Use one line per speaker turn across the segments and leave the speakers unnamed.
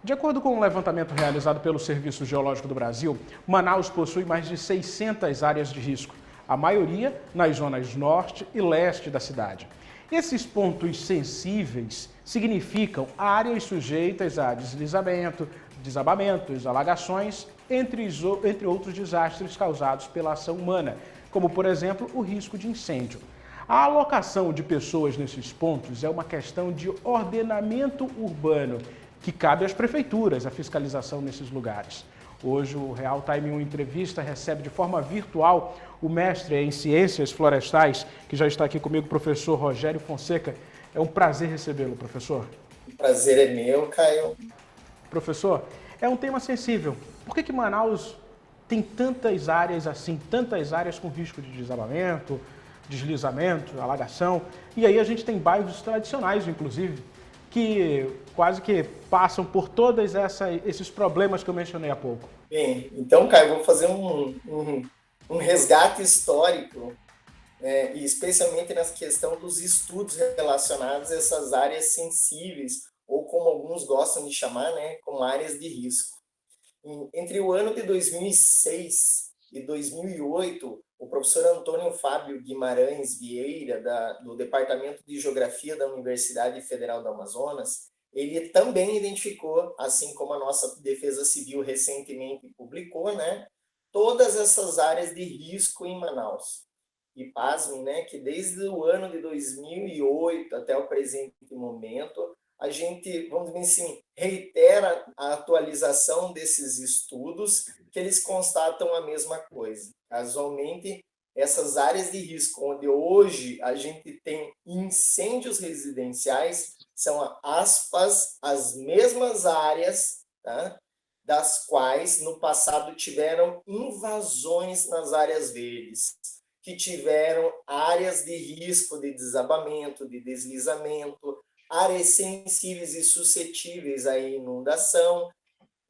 De acordo com um levantamento realizado pelo Serviço Geológico do Brasil, Manaus possui mais de 600 áreas de risco, a maioria nas zonas norte e leste da cidade. Esses pontos sensíveis significam áreas sujeitas a deslizamento, desabamentos, alagações, entre outros desastres causados pela ação humana, como, por exemplo, o risco de incêndio. A alocação de pessoas nesses pontos é uma questão de ordenamento urbano, que cabe às prefeituras a fiscalização nesses lugares. Hoje, o Real Time, em uma entrevista, recebe de forma virtual o mestre em Ciências Florestais, que já está aqui comigo, o professor Rogério Fonseca. É um prazer recebê-lo, professor.
O prazer é meu, Caio.
Professor, é um tema sensível. Por que Manaus tem tantas áreas assim, tantas áreas com risco de desabamento, deslizamento, alagação? E aí a gente tem bairros tradicionais, inclusive, que quase que passam por todos esses problemas que eu mencionei há pouco.
Bem, então, Caio, vou fazer um resgate histórico, e especialmente nessa questão dos estudos relacionados a essas áreas sensíveis, ou como alguns gostam de chamar, né, como áreas de risco. Entre o ano de 2006 e 2008, o professor Antônio Fábio Guimarães Vieira, do Departamento de Geografia da Universidade Federal do Amazonas, ele também identificou, assim como a nossa Defesa Civil recentemente publicou, né, todas essas áreas de risco em Manaus. E pasmem, né, que desde o ano de 2008 até o presente momento, a gente, vamos dizer assim, reitera a atualização desses estudos, que eles constatam a mesma coisa. Casualmente, essas áreas de risco, onde hoje a gente tem incêndios residenciais, são, aspas, as mesmas áreas, tá? Das quais no passado tiveram invasões nas áreas verdes, que tiveram áreas de risco de desabamento, de deslizamento, áreas sensíveis e suscetíveis à inundação,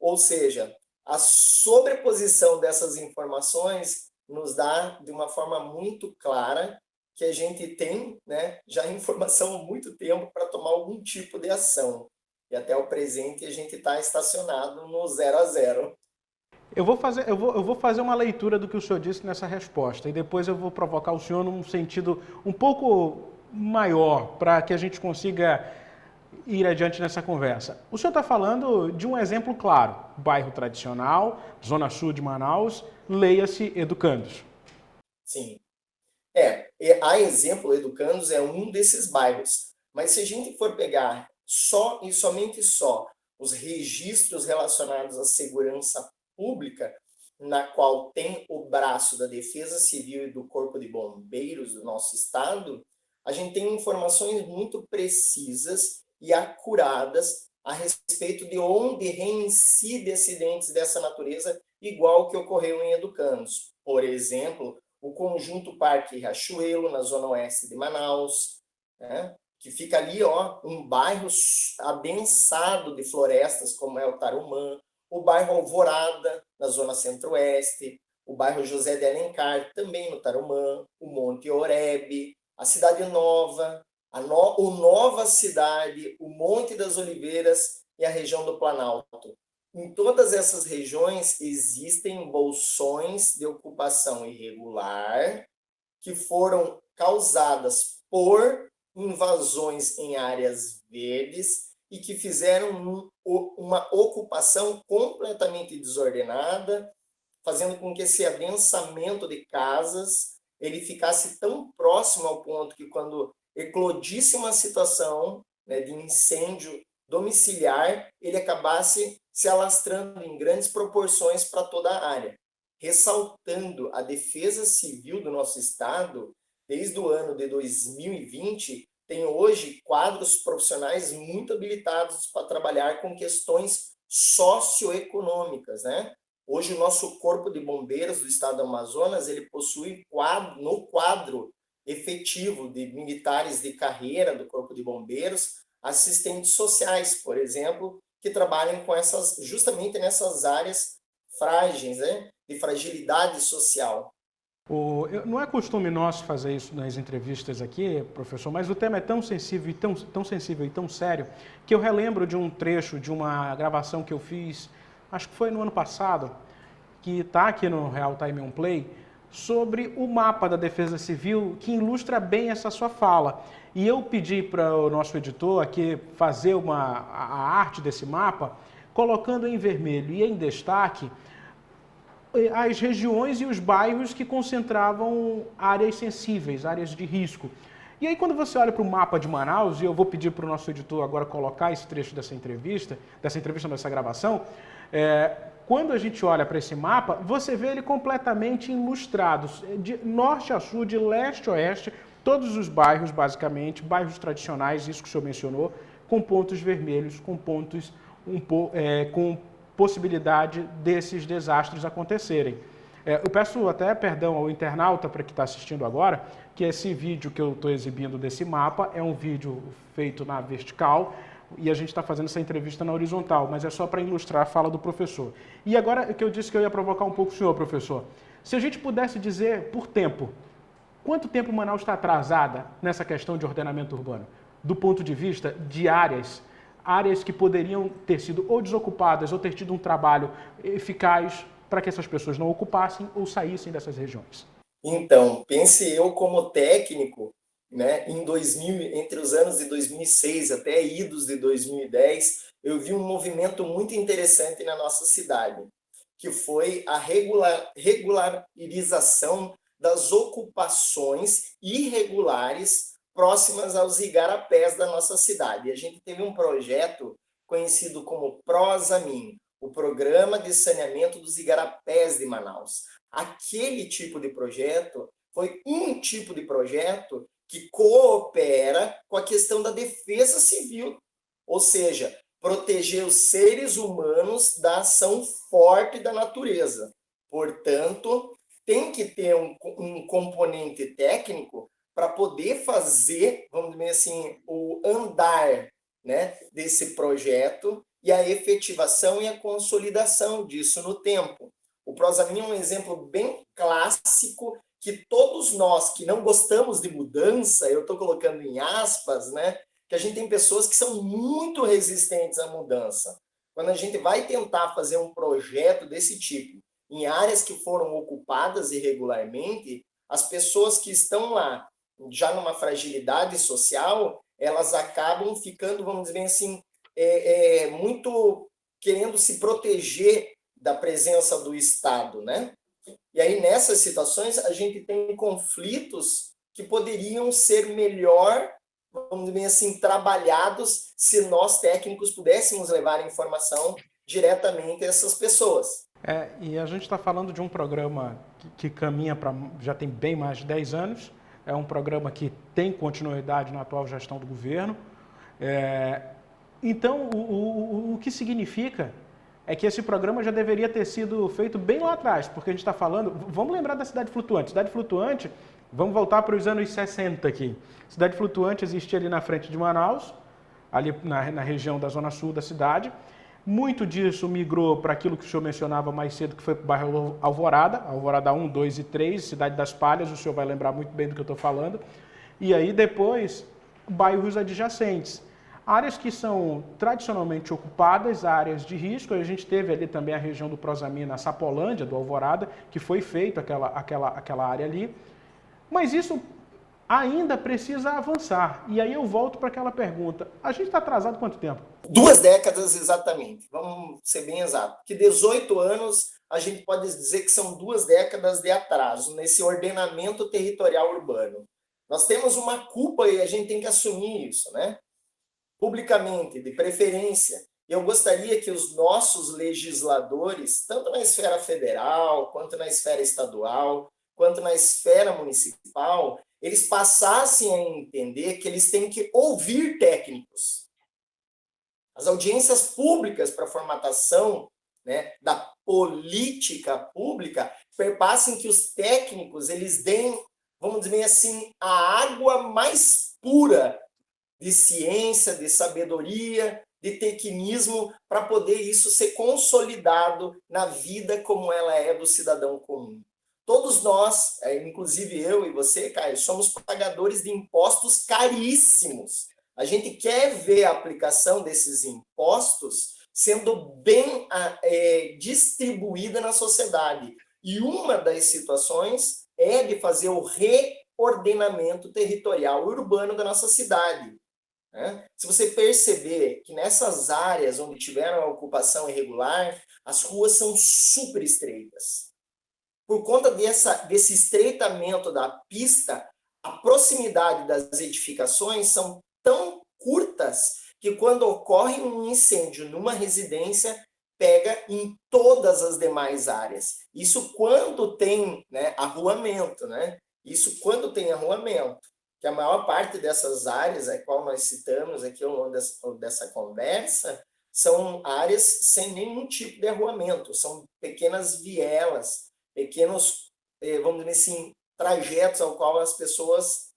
ou seja, a sobreposição dessas informações nos dá de uma forma muito clara que a gente tem, né, já informação há muito tempo para tomar algum tipo de ação. E até o presente a gente está estacionado no 0 a 0.
Eu vou fazer uma leitura do que o senhor disse nessa resposta e depois eu vou provocar o senhor num sentido um pouco maior para que a gente consiga ir adiante nessa conversa. O senhor está falando de um exemplo claro, bairro tradicional, zona sul de Manaus, leia-se Educandos.
Sim. A exemplo, Educandos é um desses bairros. Mas se a gente for pegar só e somente só os registros relacionados à segurança pública, na qual tem o braço da Defesa Civil e do Corpo de Bombeiros do nosso estado, a gente tem informações muito precisas e acuradas a respeito de onde reincide acidentes dessa natureza, igual que ocorreu em Educandos. Por exemplo, o Conjunto Parque Riachuelo, na zona oeste de Manaus, né? Que fica ali, ó, um bairro adensado de florestas, como é o Tarumã, o bairro Alvorada, na zona centro-oeste, o bairro José de Alencar, também no Tarumã, o Monte Oreb, a Cidade Nova, o Nova Cidade, o Monte das Oliveiras e a região do Planalto. Em todas essas regiões existem bolsões de ocupação irregular que foram causadas por invasões em áreas verdes e que fizeram uma ocupação completamente desordenada, fazendo com que esse adensamento de casas ele ficasse tão próximo ao ponto que quando eclodisse uma situação, né, de incêndio domiciliar, ele acabasse se alastrando em grandes proporções para toda a área. Ressaltando a Defesa Civil do nosso estado, desde o ano de 2020, tem hoje quadros profissionais muito habilitados para trabalhar com questões socioeconômicas, né? Hoje o nosso Corpo de Bombeiros do estado do Amazonas, ele possui no quadro efetivo de militares de carreira do Corpo de Bombeiros, assistentes sociais, por exemplo, que trabalham com justamente nessas áreas frágeis, né, de fragilidade social.
Não é costume nosso fazer isso nas entrevistas aqui, professor, mas o tema é tão sensível e tão sério que eu relembro de um trecho de uma gravação que eu fiz, acho que foi no ano passado, que está aqui no Real Time on Play, sobre o mapa da Defesa Civil, que ilustra bem essa sua fala. E eu pedi para o nosso editor aqui fazer a arte desse mapa, colocando em vermelho e em destaque as regiões e os bairros que concentravam áreas sensíveis, áreas de risco. E aí, quando você olha para o mapa de Manaus, e eu vou pedir para o nosso editor agora colocar esse trecho dessa gravação, quando a gente olha para esse mapa, você vê ele completamente ilustrado, de norte a sul, de leste a oeste, todos os bairros, basicamente, bairros tradicionais, isso que o senhor mencionou, com pontos vermelhos, com pontos com possibilidade desses desastres acontecerem. Eu peço até perdão ao internauta para que está assistindo agora, que esse vídeo que eu estou exibindo desse mapa é um vídeo feito na vertical e a gente está fazendo essa entrevista na horizontal, mas é só para ilustrar a fala do professor. E agora que eu disse que eu ia provocar um pouco o senhor, professor, se a gente pudesse dizer por tempo, quanto tempo Manaus está atrasada nessa questão de ordenamento urbano, do ponto de vista de áreas que poderiam ter sido ou desocupadas ou ter tido um trabalho eficaz para que essas pessoas não ocupassem ou saíssem dessas regiões?
Então, pense eu como técnico, né, entre os anos de 2006 até idos de 2010, eu vi um movimento muito interessante na nossa cidade, que foi a regularização das ocupações irregulares próximas aos igarapés da nossa cidade. E a gente teve um projeto conhecido como Prosamin, o Programa de Saneamento dos Igarapés de Manaus. Aquele tipo de projeto foi um tipo de projeto que coopera com a questão da defesa civil, ou seja, proteger os seres humanos da ação forte da natureza. Portanto, tem que ter um componente técnico para poder fazer, vamos dizer assim, o andar, né, desse projeto e a efetivação e a consolidação disso no tempo. O Prosamin é um exemplo bem clássico que todos nós que não gostamos de mudança, eu estou colocando em aspas, né, que a gente tem pessoas que são muito resistentes à mudança. Quando a gente vai tentar fazer um projeto desse tipo em áreas que foram ocupadas irregularmente, as pessoas que estão lá já numa fragilidade social, elas acabam ficando, vamos dizer assim, muito querendo se proteger da presença do Estado, né? E aí, nessas situações, a gente tem conflitos que poderiam ser melhor, vamos dizer assim, trabalhados se nós, técnicos, pudéssemos levar a informação diretamente a essas pessoas.
E a gente está falando de um programa que caminha para, já tem bem mais de 10 anos, é um programa que tem continuidade na atual gestão do governo. Então, o que significa é que esse programa já deveria ter sido feito bem lá atrás, porque a gente está falando... Vamos lembrar da Cidade Flutuante. Cidade Flutuante, vamos voltar para os anos 60 aqui. Cidade Flutuante existia ali na frente de Manaus, ali na região da zona sul da cidade. Muito disso migrou para aquilo que o senhor mencionava mais cedo, que foi para o bairro Alvorada, Alvorada 1, 2 e 3, Cidade das Palhas, o senhor vai lembrar muito bem do que eu estou falando. E aí depois, bairros adjacentes. Áreas que são tradicionalmente ocupadas, áreas de risco. A gente teve ali também a região do Prosamin, na Sapolândia, do Alvorada, que foi feito aquela área ali. Mas isso ainda precisa avançar. E aí eu volto para aquela pergunta. A gente está atrasado quanto tempo?
2 décadas exatamente. Vamos ser bem exato. Que 18 anos a gente pode dizer que são 2 décadas de atraso nesse ordenamento territorial urbano. Nós temos uma culpa e a gente tem que assumir isso, né? Publicamente, de preferência. Eu gostaria que os nossos legisladores, tanto na esfera federal, quanto na esfera estadual, quanto na esfera municipal, eles passassem a entender que eles têm que ouvir técnicos. As audiências públicas para a formatação, né, da política pública perpassem que os técnicos eles deem, vamos dizer assim, a água mais pura de ciência, de sabedoria, de tecnismo, para poder isso ser consolidado na vida como ela é do cidadão comum. Todos nós, inclusive eu e você, Caio, somos pagadores de impostos caríssimos. A gente quer ver a aplicação desses impostos sendo bem distribuída na sociedade. E uma das situações é de fazer o reordenamento territorial urbano da nossa cidade. Né? Se você perceber que nessas áreas onde tiveram a ocupação irregular, as ruas são super estreitas. Por conta desse estreitamento da pista, a proximidade das edificações são tão curtas que quando ocorre um incêndio numa residência, pega em todas as demais áreas. Isso quando tem, né, arruamento, né? Isso quando tem arruamento. Que a maior parte dessas áreas, a qual nós citamos aqui ao longo dessa conversa, são áreas sem nenhum tipo de arruamento, são pequenas vielas, pequenos, vamos dizer assim, trajetos ao qual as pessoas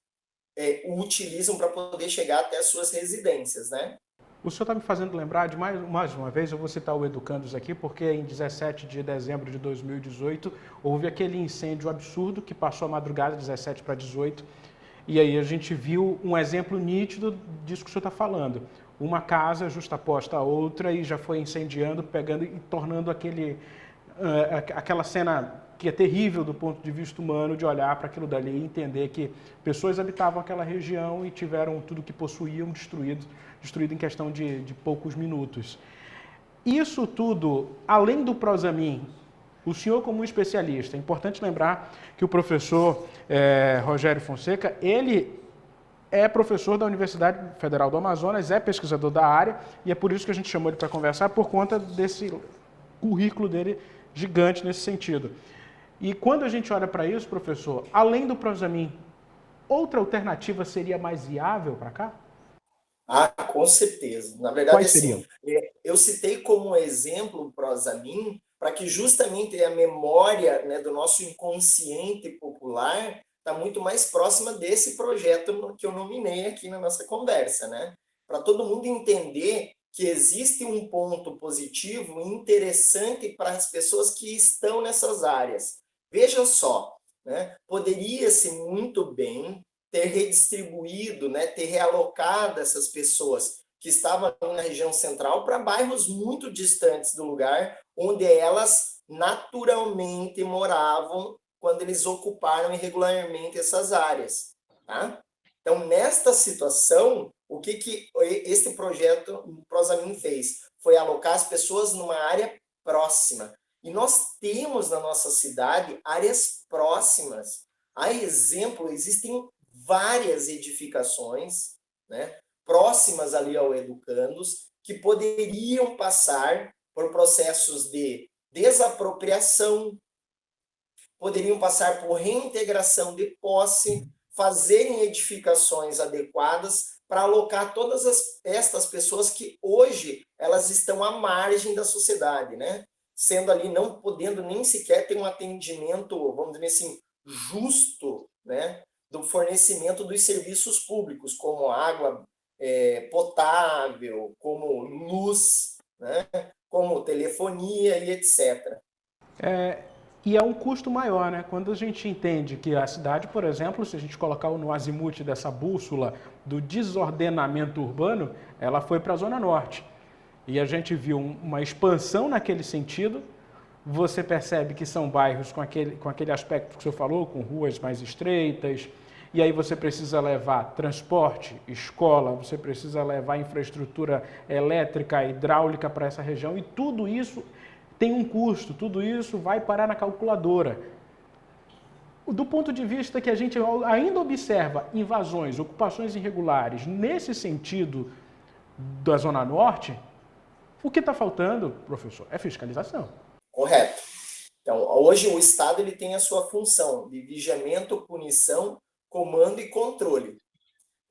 utilizam para poder chegar até as suas residências, né?
O senhor está me fazendo lembrar de mais uma vez, eu vou citar o Educandos aqui, porque em 17 de dezembro de 2018 houve aquele incêndio absurdo que passou a madrugada, 17 para 18, e aí a gente viu um exemplo nítido disso que o senhor está falando. Uma casa justaposta a outra e já foi incendiando, pegando e tornando aquela cena que é terrível do ponto de vista humano, de olhar para aquilo dali e entender que pessoas habitavam aquela região e tiveram tudo que possuíam destruído em questão de poucos minutos. Isso tudo, além do Prosamin, o senhor como especialista, é importante lembrar que o professor Rogério Fonseca, ele é professor da Universidade Federal do Amazonas, é pesquisador da área, e é por isso que a gente chamou ele para conversar, por conta desse currículo dele gigante nesse sentido. E quando a gente olha para isso, professor, além do Prosamin, outra alternativa seria mais viável para cá?
Ah, com certeza. Na verdade,
Quais seriam?
eu citei como exemplo o Prosamin para que justamente a memória, né, do nosso inconsciente popular está muito mais próxima desse projeto que eu nominei aqui na nossa conversa, né? Para todo mundo entender que existe um ponto positivo interessante para as pessoas que estão nessas áreas. Veja só, né? Poderia-se muito bem ter redistribuído, né, ter realocado essas pessoas que estavam na região central para bairros muito distantes do lugar onde elas naturalmente moravam quando eles ocuparam irregularmente essas áreas. Tá? Então, nesta situação, o que este projeto, o Prosamin, fez? Foi alocar as pessoas numa área próxima. E nós temos na nossa cidade áreas próximas. A exemplo, existem várias edificações, né, próximas ali ao Educandos, que poderiam passar por processos de desapropriação, poderiam passar por reintegração de posse, fazerem edificações adequadas para alocar todas estas pessoas que hoje elas estão à margem da sociedade, né? Sendo ali, não podendo nem sequer ter um atendimento, vamos dizer assim, justo, né? Do fornecimento dos serviços públicos, como água potável, como luz, né? Como telefonia e etc.
E é um custo maior, né? Quando a gente entende que a cidade, por exemplo, se a gente colocar no azimuth dessa bússola do desordenamento urbano, ela foi para a Zona Norte. E a gente viu uma expansão naquele sentido. Você percebe que são bairros com aquele aspecto que o senhor falou, com ruas mais estreitas, e aí você precisa levar transporte, escola, você precisa levar infraestrutura elétrica, hidráulica para essa região, e tudo isso tem um custo, tudo isso vai parar na calculadora. Do ponto de vista que a gente ainda observa invasões, ocupações irregulares, nesse sentido da Zona Norte, o que está faltando, professor, é fiscalização.
Correto. Então, hoje o Estado ele tem a sua função de vigiamento, punição, comando e controle,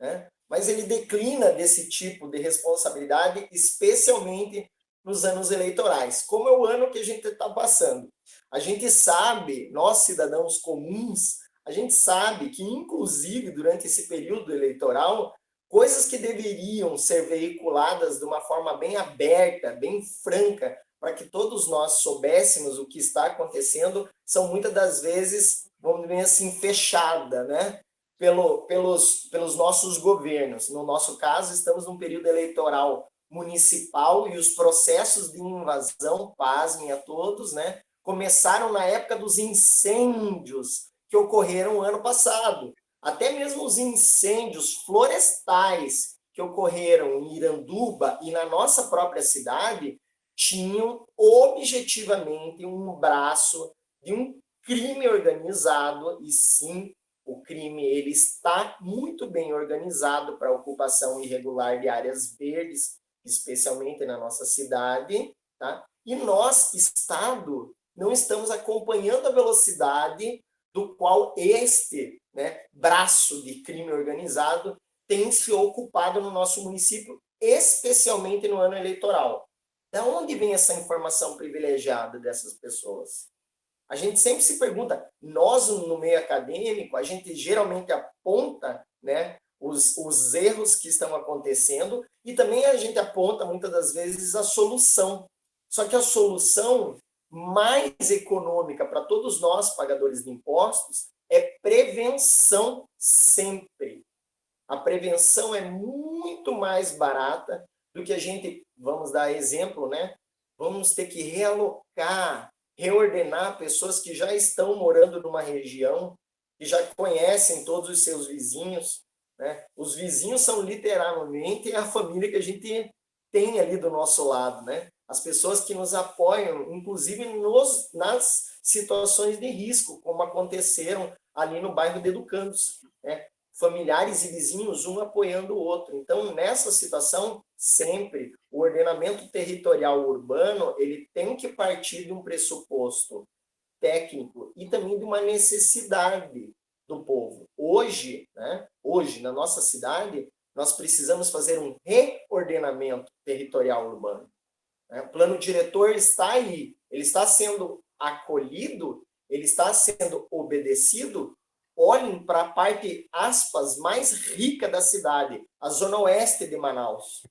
né? Mas ele declina desse tipo de responsabilidade, especialmente nos anos eleitorais, como é o ano que a gente está passando. A gente sabe, nós cidadãos comuns, a gente sabe que, inclusive, durante esse período eleitoral, coisas que deveriam ser veiculadas de uma forma bem aberta, bem franca para que todos nós soubéssemos o que está acontecendo, são muitas das vezes, vamos dizer assim, fechada, né? Pelos nossos governos. No nosso caso, estamos num período eleitoral municipal e os processos de invasão, pasmem a todos, né? Começaram na época dos incêndios que ocorreram ano passado. Até mesmo os incêndios florestais que ocorreram em Iranduba e na nossa própria cidade tinham objetivamente um braço de um crime organizado, e sim, o crime ele está muito bem organizado para a ocupação irregular de áreas verdes, especialmente na nossa cidade, tá? E nós, Estado, não estamos acompanhando a velocidade do qual este, né, braço de crime organizado tem se ocupado no nosso município, especialmente no ano eleitoral. Da onde vem essa informação privilegiada dessas pessoas? A gente sempre se pergunta, nós no meio acadêmico, a gente geralmente aponta, né, os erros que estão acontecendo e também a gente aponta muitas das vezes a solução. Só que a solução mais econômica para todos nós, pagadores de impostos, é prevenção sempre. A prevenção é muito mais barata do que a gente, vamos dar exemplo, né? Vamos ter que realocar, reordenar pessoas que já estão morando numa região, que já conhecem todos os seus vizinhos, né? Os vizinhos são literalmente a família que a gente tem ali do nosso lado, né? As pessoas que nos apoiam, inclusive nas situações de risco, como aconteceram ali no bairro de Educandos, né? Familiares e vizinhos, um apoiando o outro. Então, nessa situação, sempre, o ordenamento territorial urbano, ele tem que partir de um pressuposto técnico e também de uma necessidade do povo. Hoje, né, hoje, na nossa cidade, nós precisamos fazer um reordenamento territorial urbano. Né? O plano diretor está aí, ele está sendo acolhido, ele está sendo obedecido. Olhem para a parte, aspas, mais rica da cidade, a zona oeste de Manaus.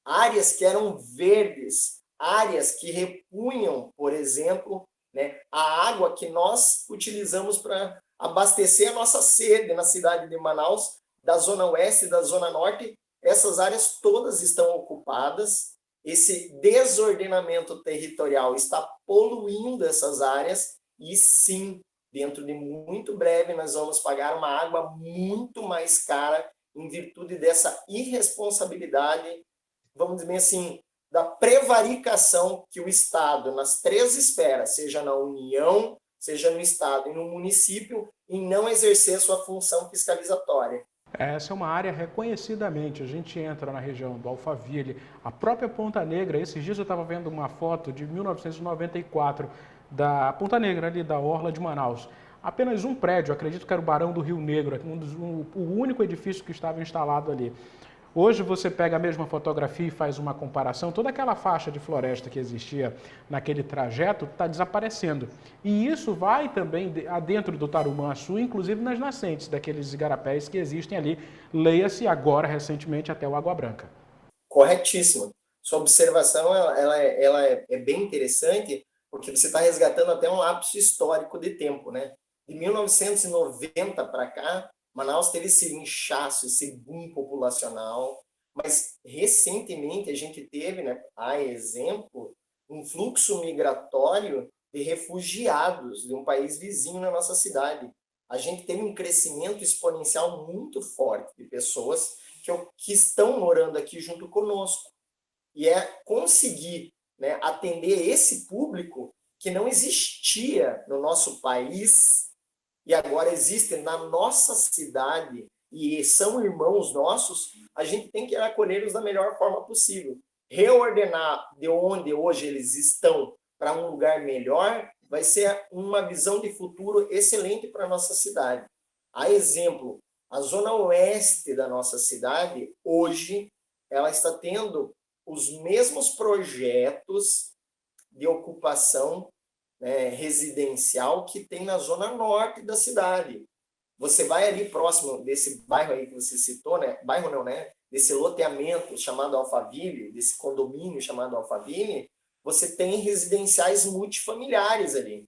Áreas que eram verdes, áreas que repunham, por exemplo, né, a água que nós utilizamos para abastecer a nossa sede na cidade de Manaus, da zona oeste e da zona norte, essas áreas todas estão ocupadas. Esse desordenamento territorial está poluindo essas áreas e, sim, dentro de muito breve, nós vamos pagar uma água muito mais cara em virtude dessa irresponsabilidade, vamos dizer assim, da prevaricação que o Estado, nas três esferas, seja na União, seja no Estado e no município, em não exercer sua função fiscalizatória.
Essa é uma área reconhecidamente, a gente entra na região do Alphaville, a própria Ponta Negra, esses dias eu estava vendo uma foto de 1994 da Ponta Negra, ali da Orla de Manaus. Apenas um prédio, acredito que era o Barão do Rio Negro, o único edifício que estava instalado ali. Hoje você pega a mesma fotografia e faz uma comparação, toda aquela faixa de floresta que existia naquele trajeto está desaparecendo. E isso vai também dentro do Tarumã-Açu, inclusive nas nascentes daqueles igarapés que existem ali, leia-se agora, recentemente, até o Água Branca.
Corretíssimo. Sua observação ela é bem interessante, porque você está resgatando até um lapso histórico de tempo, né? De 1990 para cá, Manaus teve esse inchaço, esse boom populacional, mas recentemente a gente teve, né, a exemplo, um fluxo migratório de refugiados de um país vizinho na nossa cidade. A gente teve um crescimento exponencial muito forte de pessoas que estão morando aqui junto conosco. E é conseguir, né, atender esse público que não existia no nosso país e agora existe na nossa cidade e são irmãos nossos, a gente tem que acolhê-los da melhor forma possível. Reordenar de onde hoje eles estão para um lugar melhor vai ser uma visão de futuro excelente para a nossa cidade. A exemplo, a zona oeste da nossa cidade, hoje, ela está tendo os mesmos projetos de ocupação, né, residencial que tem na zona norte da cidade. Você vai ali próximo desse bairro aí que você citou, né? Bairro não, né? Desse loteamento chamado Alphaville, desse condomínio chamado Alphaville, você tem residenciais multifamiliares ali.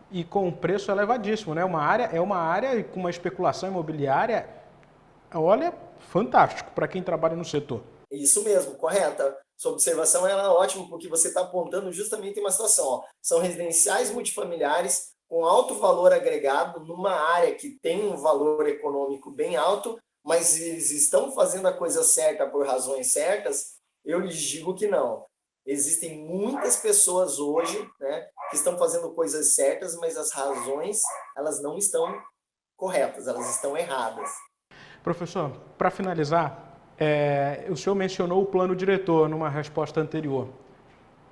E com um preço elevadíssimo, né? É uma área com uma especulação imobiliária, olha, fantástico para quem trabalha no setor.
Isso mesmo, correta. Sua observação ela é ótima, porque você está apontando justamente uma situação. Ó. São residenciais multifamiliares com alto valor agregado, numa área que tem um valor econômico bem alto, mas eles estão fazendo a coisa certa por razões certas? Eu lhes digo que não. Existem muitas pessoas hoje, né, que estão fazendo coisas certas, mas as razões elas não estão corretas, elas estão erradas.
Professor, para finalizar, o senhor mencionou o plano diretor numa resposta anterior.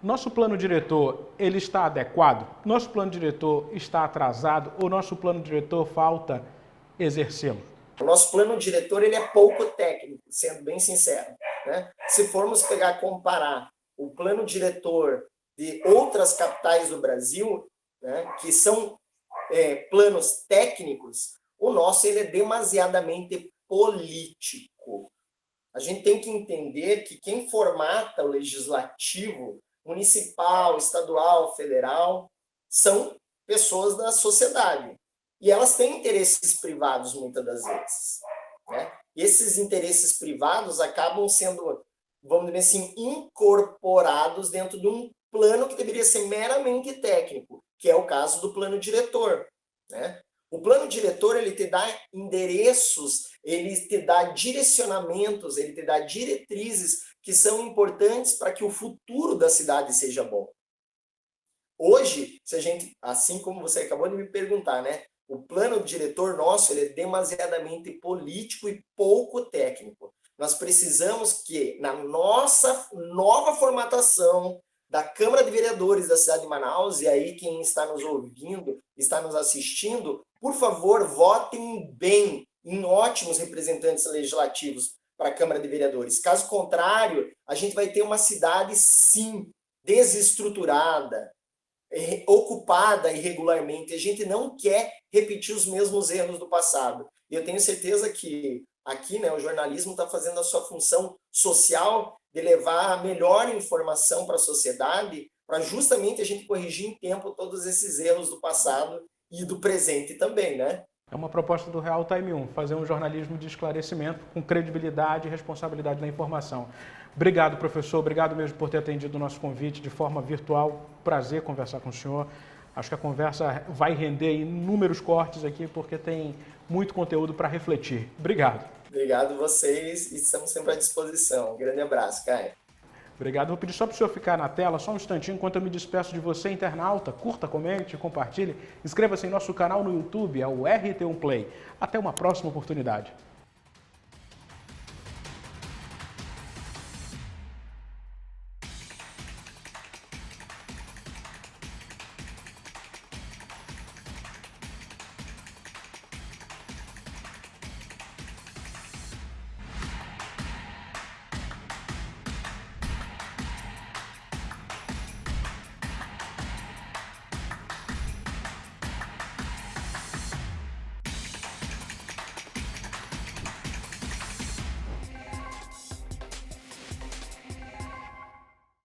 Nosso plano diretor, ele está adequado? Nosso plano diretor está atrasado ou nosso plano diretor falta exercê-lo?
O nosso plano diretor ele é pouco técnico, sendo bem sincero, né? Se formos comparar o plano diretor de outras capitais do Brasil, né, que são planos técnicos, o nosso ele é demasiadamente político. A gente tem que entender que quem formata o legislativo municipal, estadual, federal, são pessoas da sociedade. E elas têm interesses privados muitas das vezes, né? E esses interesses privados acabam sendo, vamos dizer assim, incorporados dentro de um plano que deveria ser meramente técnico, que é o caso do plano diretor, né? O plano diretor, ele te dá endereços, ele te dá direcionamentos, ele te dá diretrizes que são importantes para que o futuro da cidade seja bom. Hoje, se a gente, assim como você acabou de me perguntar, né? O plano diretor nosso ele é demasiadamente político e pouco técnico. Nós precisamos que, na nossa nova formatação da Câmara de Vereadores da cidade de Manaus, e aí quem está nos ouvindo, está nos assistindo, por favor, votem bem em ótimos representantes legislativos para a Câmara de Vereadores. Caso contrário, a gente vai ter uma cidade, sim, desestruturada, ocupada irregularmente. A gente não quer repetir os mesmos erros do passado. E eu tenho certeza que aqui, né, o jornalismo está fazendo a sua função social de levar a melhor informação para a sociedade, para justamente a gente corrigir em tempo todos esses erros do passado e do presente também, né?
É uma proposta do Real Time 1, fazer um jornalismo de esclarecimento com credibilidade e responsabilidade na informação. Obrigado, professor. Obrigado mesmo por ter atendido o nosso convite de forma virtual. Prazer conversar com o senhor. Acho que a conversa vai render inúmeros cortes aqui, porque tem muito conteúdo para refletir. Obrigado.
Obrigado a vocês e estamos sempre à disposição. Um grande abraço, Caio.
Obrigado. Vou pedir só para o senhor ficar na tela, só um instantinho, enquanto eu me despeço de você, internauta. Curta, comente, compartilhe. Inscreva-se em nosso canal no YouTube, é o RT1 Play. Até uma próxima oportunidade.